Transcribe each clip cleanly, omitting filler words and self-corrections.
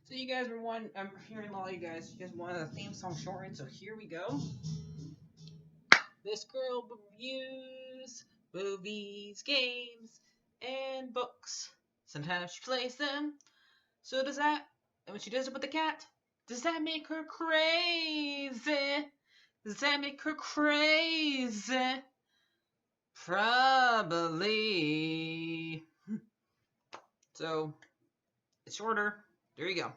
So you guys were one. I'm hearing a lot of you guys. You guys wanted a theme song shortened, so here we go. This girl reviews movies, games, and books. Sometimes she plays them. So does that. And when she does it with the cat, does that make her crazy? Does that make her crazy? Probably. So it's shorter. There you go.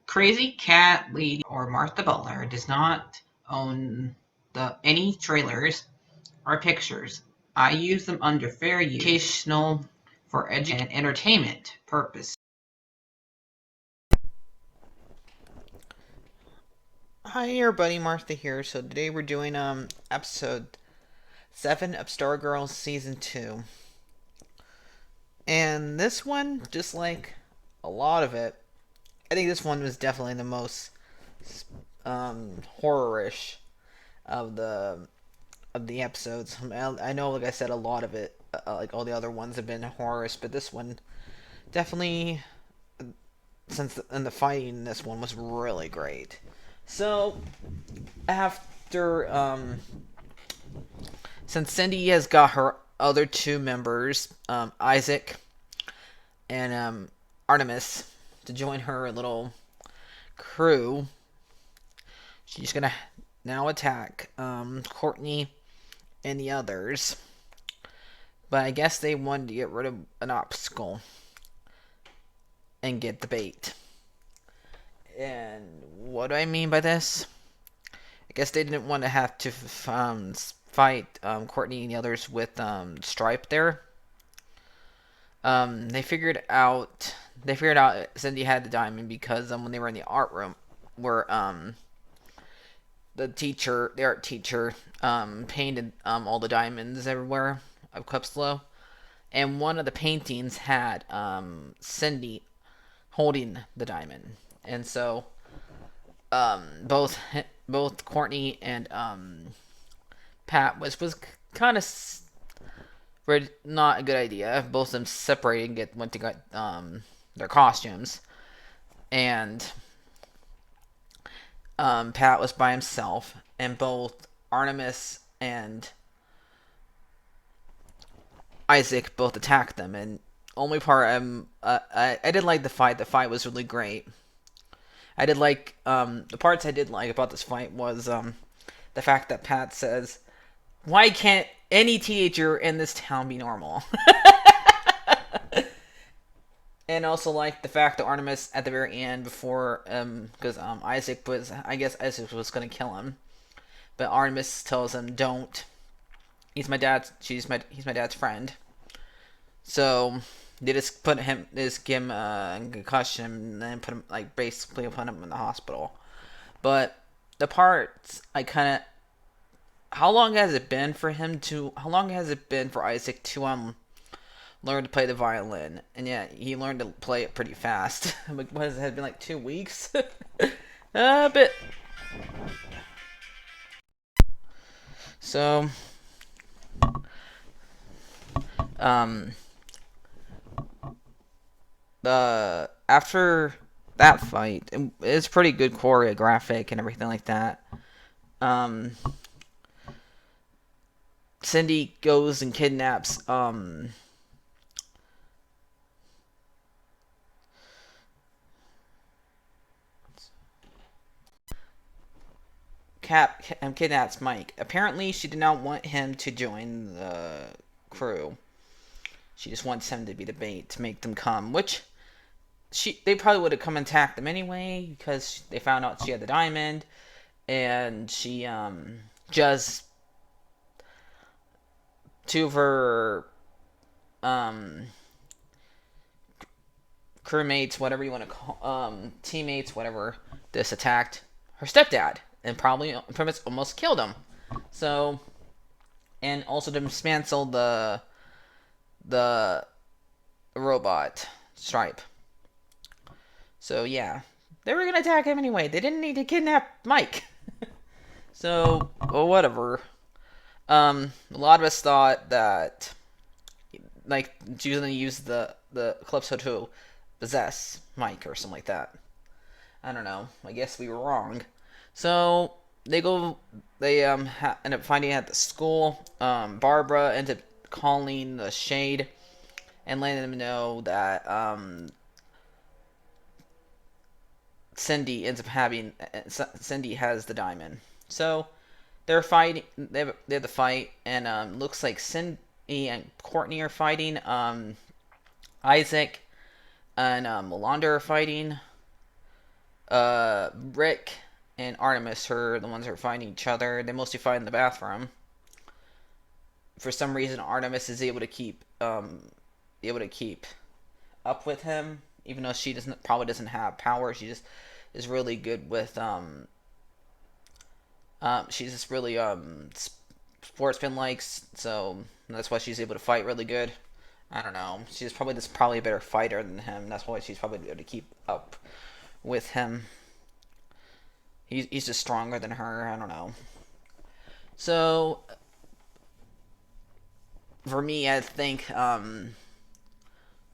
Crazy Cat Lady or Martha Butler does not own any trailers or pictures. I use them under fair use, educational, for education and entertainment purpose. Hi everybody, Martha here. So today we're doing episode 7 of Stargirl season 2. And this one, just like a lot of it, I think this one was definitely the most horror-ish of the episodes. I know, like I said, a lot of it, like all the other ones have been horror-ish, but this one definitely, and the fighting in this one was really great. So after since Cindy has got her other two members, Isaac and Artemis, to join her little crew, she's gonna now attack Courtney and the others. But I guess they wanted to get rid of an obstacle and get the bait. And what do I mean by this? I guess they didn't want to have to fight Courtney and the others with Stripe there. They figured out Cindy had the diamond because when they were in the art room, where the art teacher, painted all the diamonds everywhere of Cups and one of the paintings had Cindy holding the diamond, and so both Courtney and Pat was kind of not a good idea. Both of them separated and went to get their costumes, and Pat was by himself, and both Artemis and Isaac both attacked them. And only part I did like the fight. The fight was really great. I did like the parts I did like about this fight was the fact that Pat says, "Why can't any teenager in this town be normal?" And also like the fact that Artemis at the very end, before because I guess Isaac was gonna kill him, but Artemis tells him, "Don't. He's my dad's friend." So they just give him a concussion and then put him, like, basically put him in the hospital. But the parts I kind of, how long has it been for Isaac to learn to play the violin? And yeah, he learned to play it pretty fast. Like, what has it been, like 2 weeks? A bit. So um the after that fight, it's pretty good choreographic and everything like that. um Cindy goes and kidnaps kidnaps Mike. Apparently, she did not want him to join the crew. She just wants him to be the bait to make them come, which they probably would have come and attacked them anyway because they found out she had the diamond, and she just two of her um crewmates, whatever you want to call, teammates, whatever, just attacked her stepdad and probably pretty much almost killed him. So, and also dismantled the robot Stripe. So yeah, they were gonna attack him anyway. They didn't need to kidnap Mike. So, well, whatever. A lot of us thought that like she's gonna use the Calypso to possess Mike or something like that. I don't know. I guess we were wrong. So they go. They end up finding at the school. Barbara ends up calling the Shade and letting them know that Cindy has the diamond. So they're fighting. They have the fight, and looks like Cindy and Courtney are fighting. Isaac and Melinda are fighting. Rick and Artemis are the ones that are fighting each other. They mostly fight in the bathroom. For some reason, Artemis is able to keep up with him, even though she probably doesn't have power. She just is really good with she's just really sportsman likes, so that's why she's able to fight really good. I don't know. She's probably a better fighter than him. That's why she's probably able to keep up with him. He's just stronger than her. I don't know. So for me, I think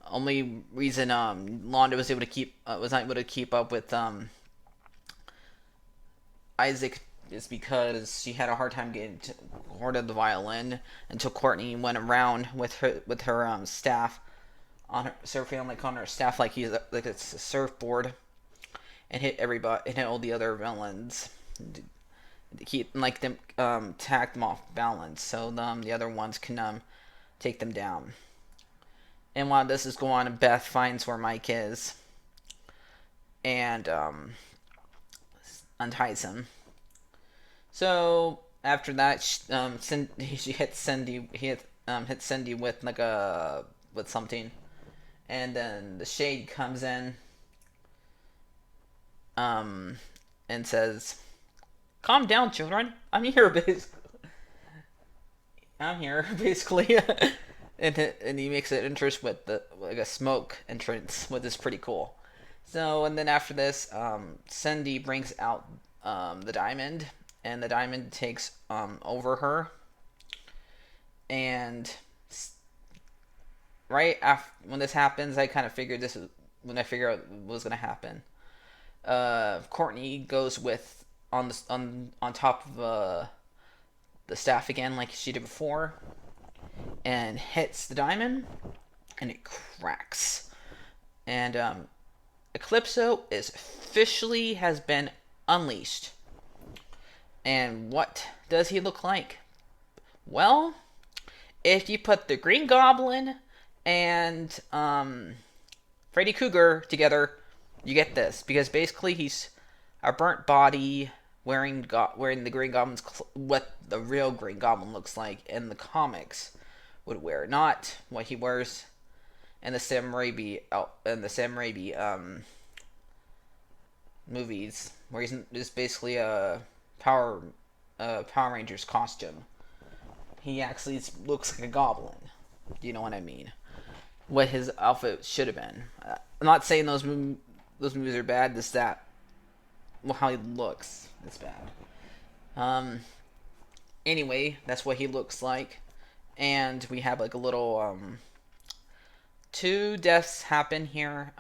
only reason Londa was not able to keep up with Isaac is because she had a hard time getting hold of the violin until Courtney went around with her staff on her surfing on her staff like it's a surfboard and hit everybody and hit all the other villains. Keep like them tack them off balance so the other ones can take them down. And while this is going on, Beth finds where Mike is and unties him. So after that, she hits Cindy. Hits Cindy with with something, and then the Shade comes in, and says, "Calm down, children. I'm here, basically. I'm here, basically." and he makes an entrance with a smoke entrance, which is pretty cool. So and then after this, Cindy brings out the diamond, and the diamond takes over her. And right after when this happens, I kind of figured this is when I figured out what was gonna happen. Courtney goes with on top of the staff again, like she did before, and hits the diamond, and it cracks. And Eclipso is officially has been unleashed. And what does he look like? Well, if you put the Green Goblin and Freddy Krueger together, you get this. Because basically he's a burnt body wearing the Green Goblin's what the real Green Goblin looks like in the comics would wear, not what he wears in the Sam Raimi movies, where he's just basically a Power Rangers costume. He actually looks like a goblin. Do you know what I mean? What his outfit should have been. I'm not saying those movies are bad. Just that, well, how he looks is bad. Anyway, that's what he looks like, and we have like a little two deaths happen here.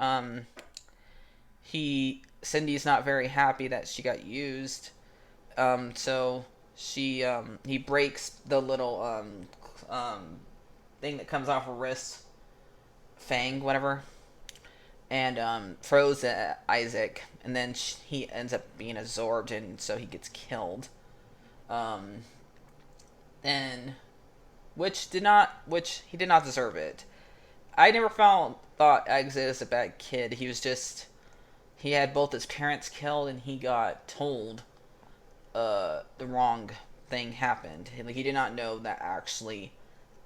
Cindy's not very happy that she got used. So he breaks the little thing that comes off her wrist, fang, whatever, and throws at Isaac, and then he ends up being absorbed, and so he gets killed. And which he did not deserve it. I never thought Isaac was a bad kid. He had both his parents killed, and he got told the wrong thing happened. He did not know that actually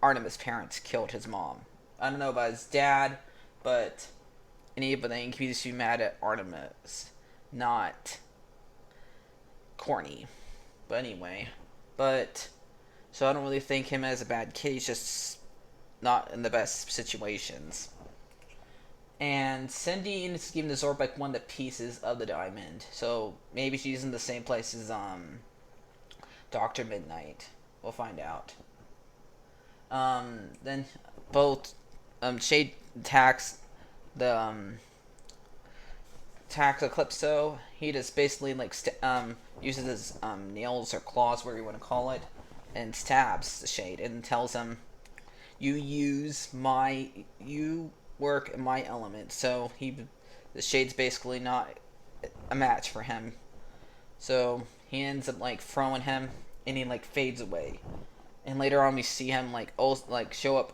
Artemis' parents killed his mom. I don't know about his dad, but anything, he just be mad at Artemis, not Courtney. But anyway, so I don't really think him as a bad kid. He's just not in the best situations. And Cindy ends up giving the Zorback one of the pieces of the diamond. So maybe she's in the same place as Dr. Midnight. We'll find out. Then both Shade attacks the attacks Eclipso, he just basically like uses his nails or claws, whatever you want to call it, and stabs the Shade and tells him, you work in my element." So the Shade's basically not a match for him. So he ends up like throwing him, and he like fades away. And later on, we see him like show up.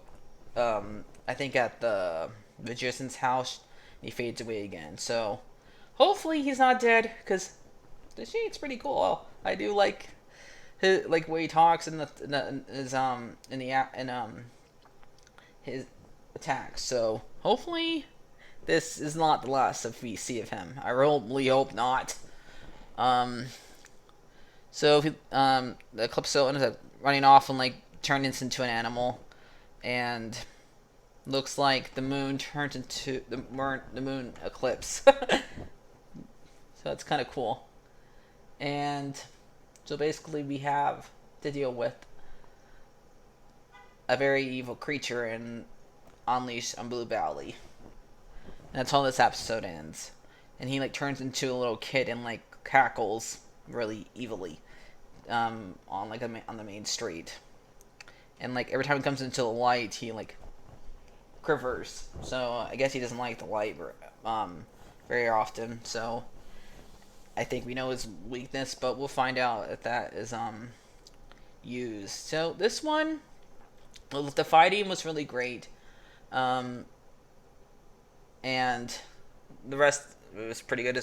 I think at the magician's house. He fades away again. So hopefully he's not dead, because the Shade's pretty cool. I do like his like way he talks and his attacks. So hopefully this is not the last of we see of him. I really hope not. So the Eclipso ends up running off and like turns into an animal, and looks like the moon turns into the moon eclipse. So that's kind of cool. And so basically we have to deal with a very evil creature and Unleash on Blue Valley. And that's how this episode ends. And he like turns into a little kid and like cackles really evilly on the main street. And like every time he comes into the light, he like quivers. So I guess he doesn't like the light very often. So I think we know his weakness, but we'll find out if that is used. So this one, the fighting was really great, and the rest was pretty good.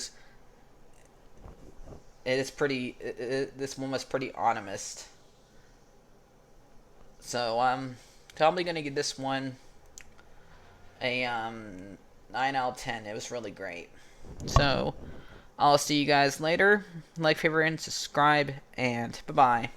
This one was pretty honest. So I'm probably gonna give this one a 9 out of 10. It was really great. So I'll see you guys later. Like, favorite, and subscribe, and bye-bye.